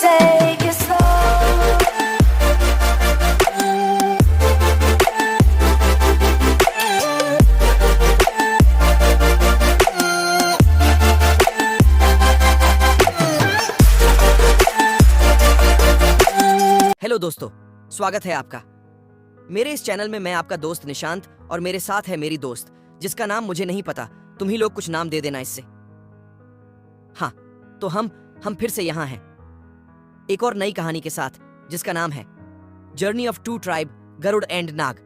take it slow. Hello दोस्तों, स्वागत है आपका मेरे इस चैनल में। मैं आपका दोस्त निशांत और मेरे साथ है मेरी दोस्त जिसका नाम मुझे नहीं पता। तुम ही लोग कुछ नाम दे देना इससे। हाँ, तो हम फिर से यहाँ हैं एक और नई कहानी के साथ जिसका नाम है journey of two tribe Garuda and Naga,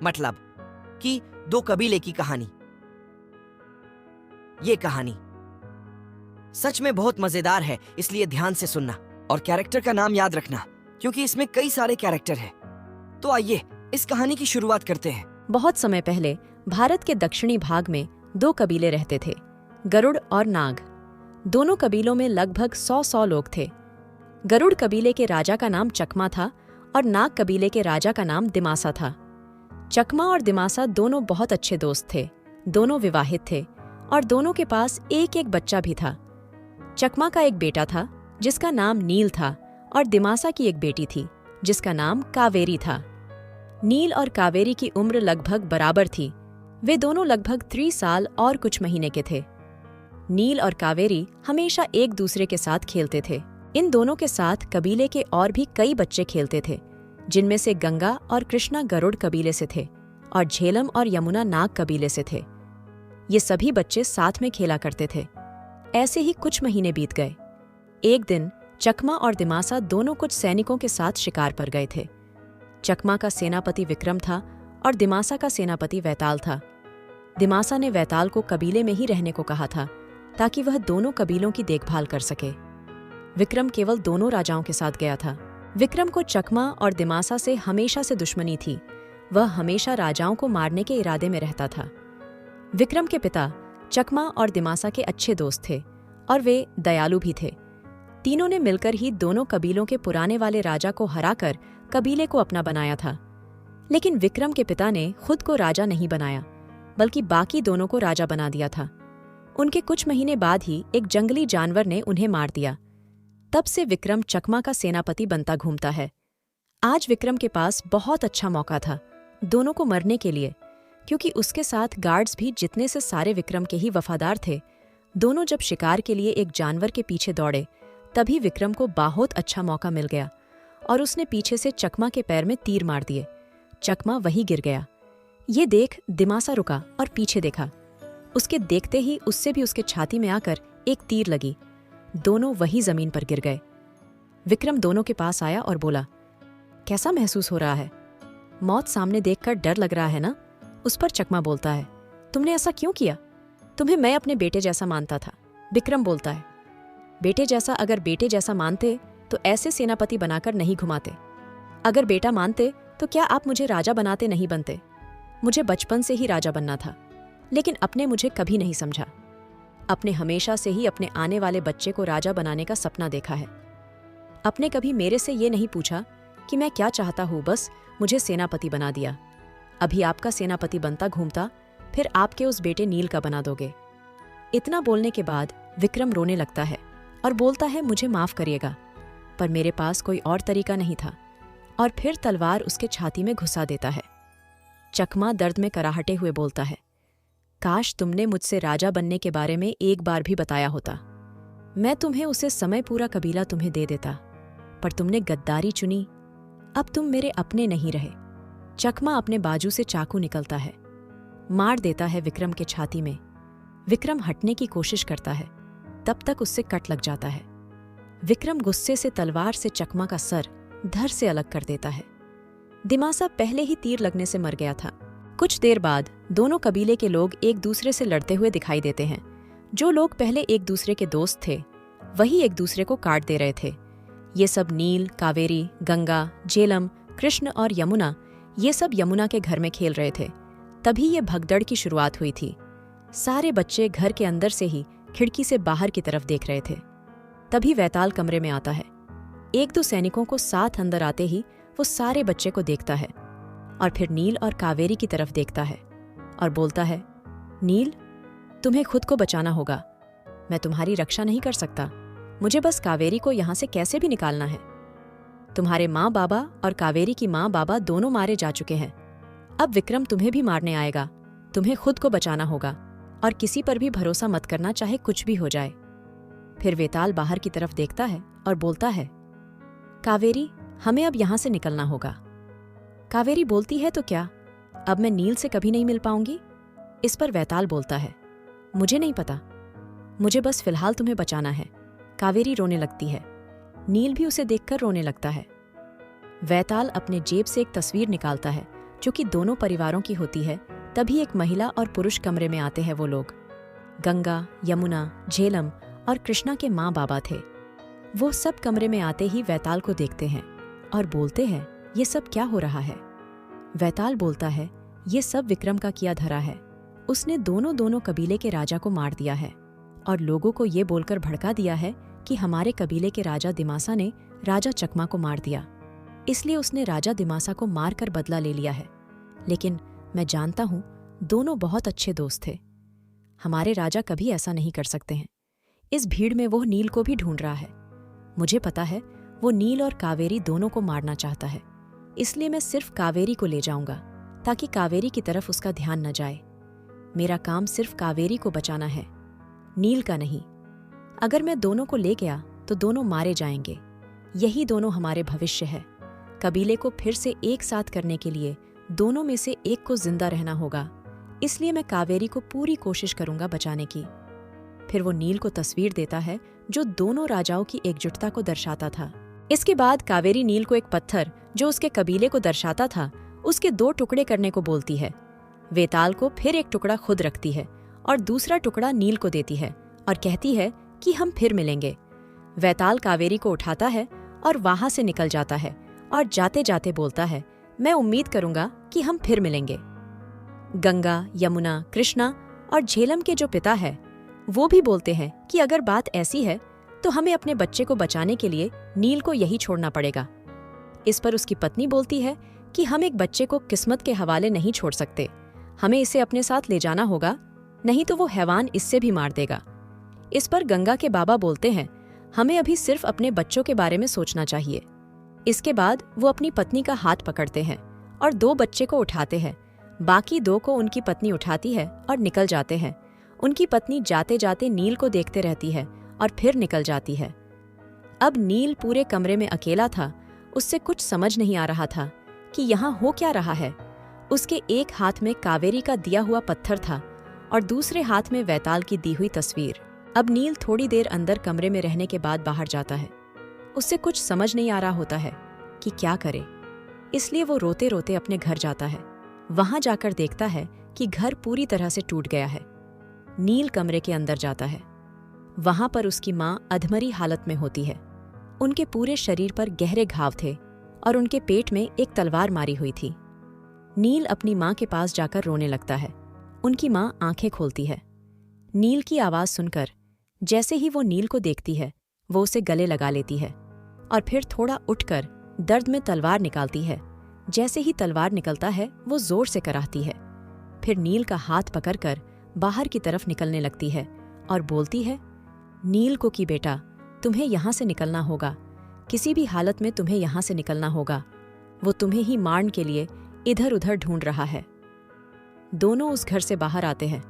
मतलब कि दो कबीले की कहानी। ये कहानी सच में बहुत मजेदार है, इसलिए ध्यान से सुनना और कैरेक्टर का नाम याद रखना क्योंकि इसमें कई सारे कैरेक्टर हैं। तो आइए इस कहानी की शुरुआत करते हैं। बहुत समय पहले भारत के दक्षिणी भाग में दो कबीले रहते थे, गरुड़ और नाग। दोनों कबीलों में लगभग 100 लोग थे। गरुड़ कबीले के राजा का नाम चकमा था और नाग कबीले के राजा का नाम दिमासा था। चकमा और दिमासा दोनों बहुत अच्छे दोस्त थे। दोनों विवाहित थे और दोनों के पास एक एक बच्चा भी था। चकमा का एक बेटा था जिसका नाम नील था और दिमासा की एक बेटी थी जिसका नाम कावेरी था। नील और कावेरी की उम्र लगभग बराबर थी। वे दोनों लगभग 3 साल और कुछ महीने के थे। नील और कावेरी हमेशा एक दूसरे के साथ खेलते थे। इन दोनों के साथ कबीले के और भी कई बच्चे खेलते थे, जिनमें से गंगा और कृष्णा गरुड़ कबीले से थे और झेलम और यमुना नाग कबीले से थे। ये सभी बच्चे साथ में खेला करते थे। ऐसे ही कुछ महीने बीत गए। एक दिन चकमा और दिमासा दोनों कुछ सैनिकों के साथ शिकार पर गए थे। चकमा का सेनापति विक्रम था और दिमासा का सेनापति वैताल था। दिमासा ने वैताल को कबीले में ही रहने को कहा था ताकि वह दोनों कबीलों की देखभाल कर सके। विक्रम केवल दोनों राजाओं के साथ गया था। विक्रम को चकमा और दिमासा से हमेशा से दुश्मनी थी। वह हमेशा राजाओं को मारने के इरादे में रहता था। विक्रम के पिता चकमा और दिमासा के अच्छे दोस्त थे और वे दयालु भी थे। तीनों ने मिलकर ही दोनों कबीलों के पुराने वाले राजा को हराकर कबीले को अपना बनाया था। लेकिन विक्रम के पिता ने खुद को राजा नहीं बनाया, बल्कि बाकी दोनों को राजा बना दिया था। उनके कुछ महीने बाद ही एक जंगली जानवर ने उन्हें मार दिया। तब से विक्रम चकमा का सेनापति बनता घूमता है। आज विक्रम के पास बहुत अच्छा मौका था दोनों को मरने के लिए, क्योंकि उसके साथ गार्ड्स भी जितने से सारे विक्रम के ही वफादार थे। दोनों जब शिकार के लिए एक जानवर के पीछे दौड़े, तभी विक्रम को बहुत अच्छा मौका मिल गया और उसने पीछे से चकमा के पैर में तीर मार दिए। चकमा वहीं गिर गया। ये देख दिमासा रुका और पीछे देखा। उसके देखते ही उससे भी उसके छाती में आकर एक तीर लगी। दोनों वहीं जमीन पर गिर गए। विक्रम दोनों के पास आया और बोला, कैसा महसूस हो रहा है? मौत सामने देखकर डर लग रहा है ना? उस पर चकमा बोलता है, तुमने ऐसा क्यों किया? तुम्हें मैं अपने बेटे जैसा मानता था। विक्रम बोलता है, बेटे जैसा? अगर बेटे जैसा मानते तो ऐसे सेनापति बनाकर नहीं घुमाते। अगर बेटा मानते तो क्या आप मुझे राजा बनाते नहीं बनते? मुझे बचपन से ही राजा बनना था, लेकिन अपने मुझे कभी नहीं समझा। अपने हमेशा से ही अपने आने वाले बच्चे को राजा बनाने का सपना देखा है। अपने कभी मेरे से ये नहीं पूछा कि मैं क्या चाहता हूँ, बस मुझे सेनापति बना दिया। अभी आपका सेनापति बनता घूमता, फिर आपके उस बेटे नील का बना दोगे। इतना बोलने के बाद विक्रम रोने लगता है और बोलता है, मुझे माफ करिएगा, पर मेरे पास कोई और तरीका नहीं था, और फिर तलवार उसके छाती में घुसा देता है। चकमा दर्द में कराहटे हुए बोलता है, काश तुमने मुझसे राजा बनने के बारे में एक बार भी बताया होता। मैं तुम्हें उसे समय पूरा कबीला तुम्हें दे देता, पर तुमने गद्दारी चुनी। अब तुम मेरे अपने नहीं रहे। चकमा अपने बाजू से चाकू निकलता है, मार देता है विक्रम के छाती में। विक्रम हटने की कोशिश करता है, तब तक उससे कट लग जाता है। विक्रम गुस्से से तलवार से चकमा का सर धड़ से अलग कर देता है। दिमासा पहले ही तीर लगने से मर गया था। कुछ देर बाद दोनों कबीले के लोग एक दूसरे से लड़ते हुए दिखाई देते हैं। जो लोग पहले एक दूसरे के दोस्त थे, वही एक दूसरे को काट दे रहे थे। ये सब नील, कावेरी, गंगा, झेलम, कृष्ण और यमुना, ये सब यमुना के घर में खेल रहे थे। तभी ये भगदड़ की शुरुआत हुई थी। सारे बच्चे घर के अंदर से ही खिड़की से बाहर की तरफ देख रहे थे। तभी वैताल कमरे में आता है। 1-2 सैनिकों को साथ अंदर आते ही वो सारे बच्चे को देखता है और फिर नील और कावेरी की तरफ देखता है और बोलता है, नील, तुम्हें खुद को बचाना होगा। मैं तुम्हारी रक्षा नहीं कर सकता। मुझे बस कावेरी को यहाँ से कैसे भी निकालना है। तुम्हारे माँ बाबा और कावेरी की माँ बाबा दोनों मारे जा चुके हैं। अब विक्रम तुम्हें भी मारने आएगा। तुम्हें खुद को बचाना होगा और किसी पर भी भरोसा मत करना, चाहे कुछ भी हो जाए। फिर वेताल बाहर की तरफ देखता है और बोलता है, कावेरी, हमें अब यहाँ से निकलना होगा। कावेरी बोलती है, तो क्या अब मैं नील से कभी नहीं मिल पाऊंगी? इस पर वेताल बोलता है, मुझे नहीं पता, मुझे बस फिलहाल तुम्हें बचाना है। कावेरी रोने लगती है। नील भी उसे देखकर रोने लगता है। वेताल अपने जेब से एक तस्वीर निकालता है जो कि दोनों परिवारों की होती है। तभी एक महिला और पुरुष कमरे में आते हैं। वो लोग गंगा, यमुना, झेलम और कृष्णा के माँ बाबा थे। वो सब कमरे में आते ही वेताल को देखते हैं और बोलते हैं, ये सब क्या हो रहा है? वेताल बोलता है, ये सब विक्रम का किया धरा है। उसने दोनों कबीले के राजा को मार दिया है और लोगों को ये बोलकर भड़का दिया है कि हमारे कबीले के राजा दिमासा ने राजा चकमा को मार दिया, इसलिए उसने राजा दिमासा को मारकर बदला ले लिया है। लेकिन मैं जानता हूं दोनों बहुत अच्छे दोस्त थे। हमारे राजा कभी ऐसा नहीं कर सकते हैं। इस भीड़ में वो नील को भी ढूंढ रहा है। मुझे पता है वो नील और कावेरी दोनों को मारना चाहता है, इसलिए मैं सिर्फ कावेरी को ले जाऊंगा ताकि कावेरी की तरफ उसका ध्यान न जाए। मेरा काम सिर्फ कावेरी को बचाना है, नील का नहीं। अगर मैं दोनों को ले गया तो दोनों मारे जाएंगे। यही दोनों हमारे भविष्य है। कबीले को फिर से एक साथ करने के लिए दोनों में से एक को जिंदा रहना होगा, इसलिए मैं कावेरी को पूरी कोशिश करूंगा बचाने की। फिर वो नील को तस्वीर देता है जो दोनों राजाओं की एकजुटता को दर्शाता था। इसके बाद कावेरी नील को एक पत्थर जो उसके कबीले को दर्शाता था उसके 2 टुकड़े करने को बोलती है। वेताल को फिर एक टुकड़ा खुद रखती है और दूसरा टुकड़ा नील को देती है और कहती है कि हम फिर मिलेंगे। वेताल कावेरी को उठाता है और वहां से निकल जाता है और जाते जाते बोलता है, मैं उम्मीद करूंगा कि हम फिर मिलेंगे। गंगा, यमुना, कृष्णा और झेलम के जो पिता है वो भी बोलते हैं कि अगर बात ऐसी है तो हमें अपने बच्चे को बचाने के लिए नील को यही छोड़ना पड़ेगा। इस पर उसकी पत्नी बोलती है कि हम एक बच्चे को किस्मत के हवाले नहीं छोड़ सकते, हमें इसे अपने साथ ले जाना होगा, नहीं तो वो हैवान इससे भी मार देगा। इस पर गंगा के बाबा बोलते हैं, हमें अभी सिर्फ अपने बच्चों के बारे में सोचना चाहिए। इसके बाद वो अपनी पत्नी का हाथ पकड़ते हैं और 2 बच्चे को उठाते हैं। बाकी 2 को उनकी पत्नी उठाती है और निकल जाते हैं। उनकी पत्नी जाते जाते नील को देखते रहती है और फिर निकल जाती है। अब नील पूरे कमरे में अकेला था। उससे कुछ समझ नहीं आ रहा था कि यहाँ हो क्या रहा है। उसके एक हाथ में कावेरी का दिया हुआ पत्थर था और दूसरे हाथ में वेताल की दी हुई तस्वीर। अब नील थोड़ी देर अंदर कमरे में रहने के बाद बाहर जाता है। उससे कुछ समझ नहीं आ रहा होता है कि क्या करे, इसलिए वो रोते रोते अपने घर जाता है। वहां जाकर देखता है कि घर पूरी तरह से टूट गया है। नील कमरे के अंदर जाता है। वहां पर उसकी माँ अधमरी हालत में होती है। उनके पूरे शरीर पर गहरे घाव थे और उनके पेट में एक तलवार मारी हुई थी। नील अपनी माँ के पास जाकर रोने लगता है। उनकी माँ आंखें खोलती है। नील की आवाज सुनकर जैसे ही वो नील को देखती है वो उसे गले लगा लेती है और फिर थोड़ा उठकर दर्द में तलवार निकालती है। जैसे ही तलवार निकलता है वो जोर से कराहती है। फिर नील का हाथ पकड़कर बाहर की तरफ निकलने लगती है और बोलती है, नील को कि बेटा, तुम्हें यहाँ से निकलना होगा, किसी भी हालत में तुम्हें यहाँ से निकलना होगा। वो तुम्हें ही मारने के लिए इधर उधर ढूंढ रहा है। दोनों उस घर से बाहर आते हैं।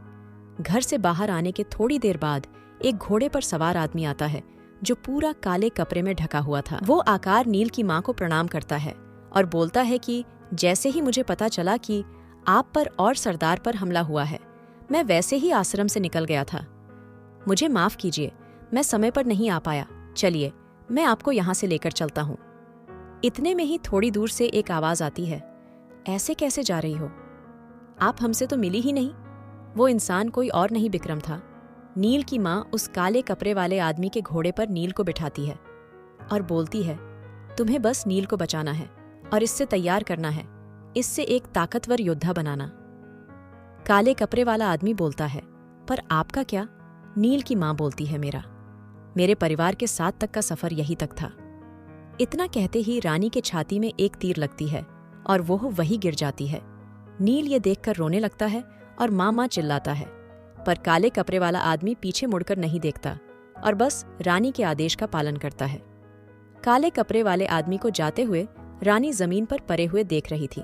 घर से बाहर आने के थोड़ी देर बाद एक घोड़े पर सवार आदमी आता है जो पूरा काले कपड़े में ढका हुआ था। वो आकार नील की माँ को प्रणाम करता है और बोलता है कि जैसे ही मुझे पता चला कि आप पर और सरदार पर हमला हुआ है, मैं वैसे ही आश्रम से निकल गया था। मुझे माफ कीजिए, मैं समय पर नहीं आ पाया। चलिए, मैं आपको यहाँ से लेकर चलता हूँ। इतने में ही थोड़ी दूर से एक आवाज आती है, ऐसे कैसे जा रही हो? आप हमसे तो मिली ही नहीं। वो इंसान कोई और नहीं विक्रम था। नील की माँ उस काले कपड़े वाले आदमी के घोड़े पर नील को बिठाती है और बोलती है, तुम्हें बस नील को बचाना है और इससे तैयार करना है, इससे एक ताकतवर योद्धा बनाना। काले कपड़े वाला आदमी बोलता है, पर आपका क्या? नील की माँ बोलती है, मेरे परिवार के साथ तक का सफर यही तक था। इतना कहते ही रानी के छाती में एक तीर लगती है और वो वही गिर जाती है। नील ये देखकर रोने लगता है और माँ चिल्लाता है, पर काले कपड़े वाला आदमी पीछे मुड़कर नहीं देखता। और बस रानी के आदेश का पालन करता है। काले कपड़े वाले आदमी को जाते हुए रानी जमीन पर पड़े हुए देख रही थी।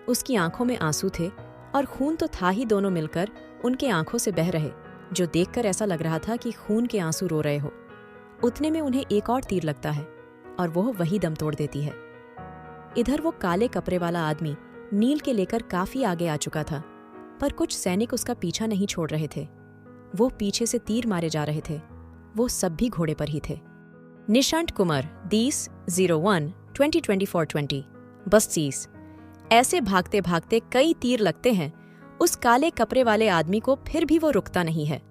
उसकी आंखों में आंसू थे और खून तो था ही, दोनों मिलकर उनके आंखों से बह रहे, जो देखकर ऐसा लग रहा था कि खून के आंसू रो रहे हो। उतने में उन्हें एक और तीर लगता है और वह वही दम तोड़ देती है। इधर वो काले कपड़े वाला आदमी नील के लेकर काफी आगे आ चुका था, पर कुछ सैनिक उसका पीछा नहीं छोड़ रहे थे। वो पीछे से तीर मारे जा रहे थे। वो सब भी घोड़े पर ही थे। निशांत कुमार 10/01/2024 32। ऐसे भागते भागते कई तीर लगते हैं, उस काले कपड़े वाले आदमी को, फिर भी वो रुकता नहीं है।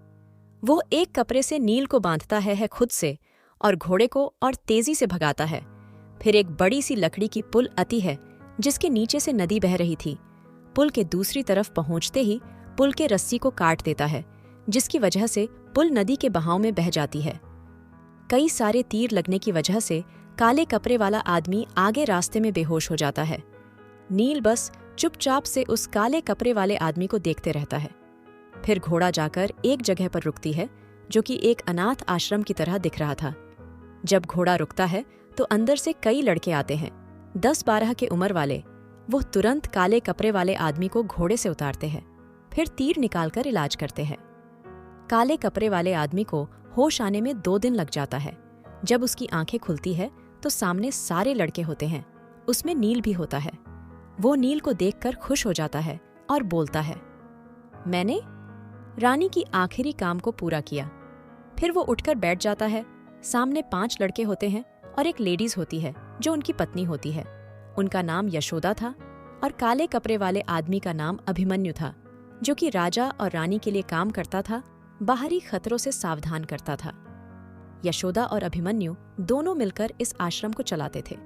वो एक कपड़े से नील को बांधता है खुद से और घोड़े को और तेजी से भगाता है। फिर एक बड़ी सी लकड़ी की पुल आती है जिसके नीचे से नदी बह रही थी। पुल के दूसरी तरफ पहुंचते ही पुल के रस्सी को काट देता है, जिसकी वजह से पुल नदी के बहाव में बह जाती है। कई सारे तीर लगने की वजह से काले कपड़े वाला आदमी आगे रास्ते में बेहोश हो जाता है। नील बस चुपचाप से उस काले कपड़े वाले आदमी को देखते रहता है। फिर घोड़ा जाकर एक जगह पर रुकती है जो कि एक अनाथ आश्रम की तरह दिख रहा था। जब घोड़ा रुकता है तो अंदर से कई लड़के आते हैं, 10-12 के उम्र वाले। वो तुरंत काले कपड़े वाले आदमी को घोड़े से उतारते हैं, फिर तीर निकालकर इलाज करते हैं। काले कपड़े वाले आदमी को होश आने में 2 दिन लग जाता है। जब उसकी आंखें खुलती है तो सामने सारे लड़के होते हैं, उसमें नील भी होता है। वो नील को देखकर खुश हो जाता है और बोलता है, मैंने रानी की आखिरी काम को पूरा किया। फिर वो उठकर बैठ जाता है। सामने 5 लड़के होते हैं और एक लेडीज होती है जो उनकी पत्नी होती है। उनका नाम यशोदा था और काले कपड़े वाले आदमी का नाम अभिमन्यु था, जो कि राजा और रानी के लिए काम करता था, बाहरी खतरों से सावधान करता था। यशोदा और अभिमन्यु दोनों मिलकर इस आश्रम को चलाते थे,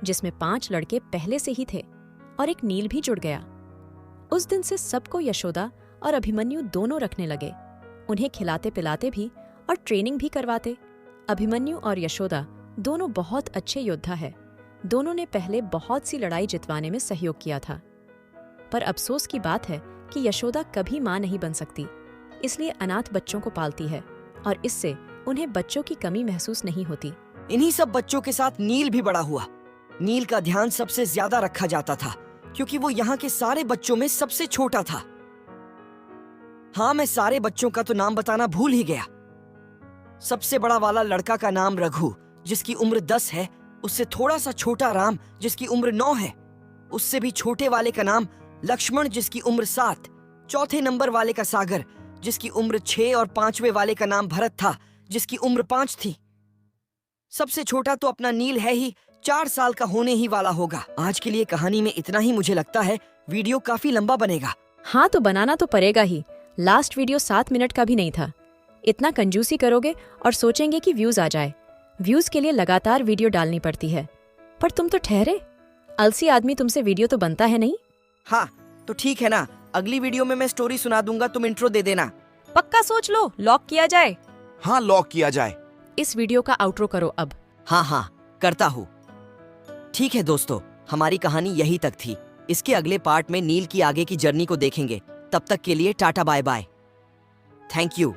जिसमें 5 लड़के पहले से ही थे और एक नील भी जुड़ गया। उस दिन से सबको यशोदा और अभिमन्यु दोनों रखने लगे। उन्हें खिलाते पिलाते भी और ट्रेनिंग भी करवाते। अभिमन्यु और यशोदा दोनों बहुत अच्छे योद्धा है। दोनों ने पहले बहुत सी लड़ाई जितवाने में सहयोग किया था। पर अफसोस की बात है कि यशोदा कभी मां नहीं बन सकती, इसलिए अनाथ बच्चों को पालती है और इससे उन्हें बच्चों की कमी महसूस नहीं होती। इन्हीं सब बच्चों के साथ नील भी बड़ा हुआ। नील का ध्यान सबसे ज्यादा रखा जाता था क्योंकि वो यहाँ के सारे बच्चों में सबसे छोटा था। हाँ, मैं सारे बच्चों का तो नाम बताना भूल ही गया। सबसे बड़ा वाला लड़का का नाम रघु, जिसकी उम्र 10 है। उससे थोड़ा सा छोटा राम, जिसकी उम्र 9 है। उससे भी छोटे वाले का नाम लक्ष्मण, जिसकी उम्र 7। चौथे नंबर वाले का सागर, जिसकी उम्र 6 और 5वें वाले का नाम भरत था, जिसकी उम्र 5 थी। सबसे छोटा तो अपना नील है ही, 4 साल का होने ही वाला होगा। आज के लिए कहानी में इतना ही। मुझे लगता है वीडियो काफी लंबा बनेगा। हाँ, तो बनाना तो पड़ेगा ही। लास्ट वीडियो 7 मिनट का भी नहीं था। इतना कंजूसी करोगे और सोचेंगे कि व्यूज आ जाए। व्यूज के लिए लगातार वीडियो डालनी पड़ती है। पर तुम तो ठहरे, अलसी आदमी, तुमसे वीडियो तो बनता है नहीं। हाँ, तो ठीक है ना, अगली वीडियो में मैं स्टोरी सुना दूंगा, तुम इंट्रो दे देना। पक्का सोच लो, लॉक किया जाए। हाँ, लॉक किया जाए। इस वीडियो का आउट्रो करो अब। हाँ, करता हूँ। ठीक है दोस्तों, हमारी कहानी यही तक थी। इसके अगले पार्ट में नील की आगे की जर्नी को देखेंगे। तब तक के लिए tata bye bye. Thank you.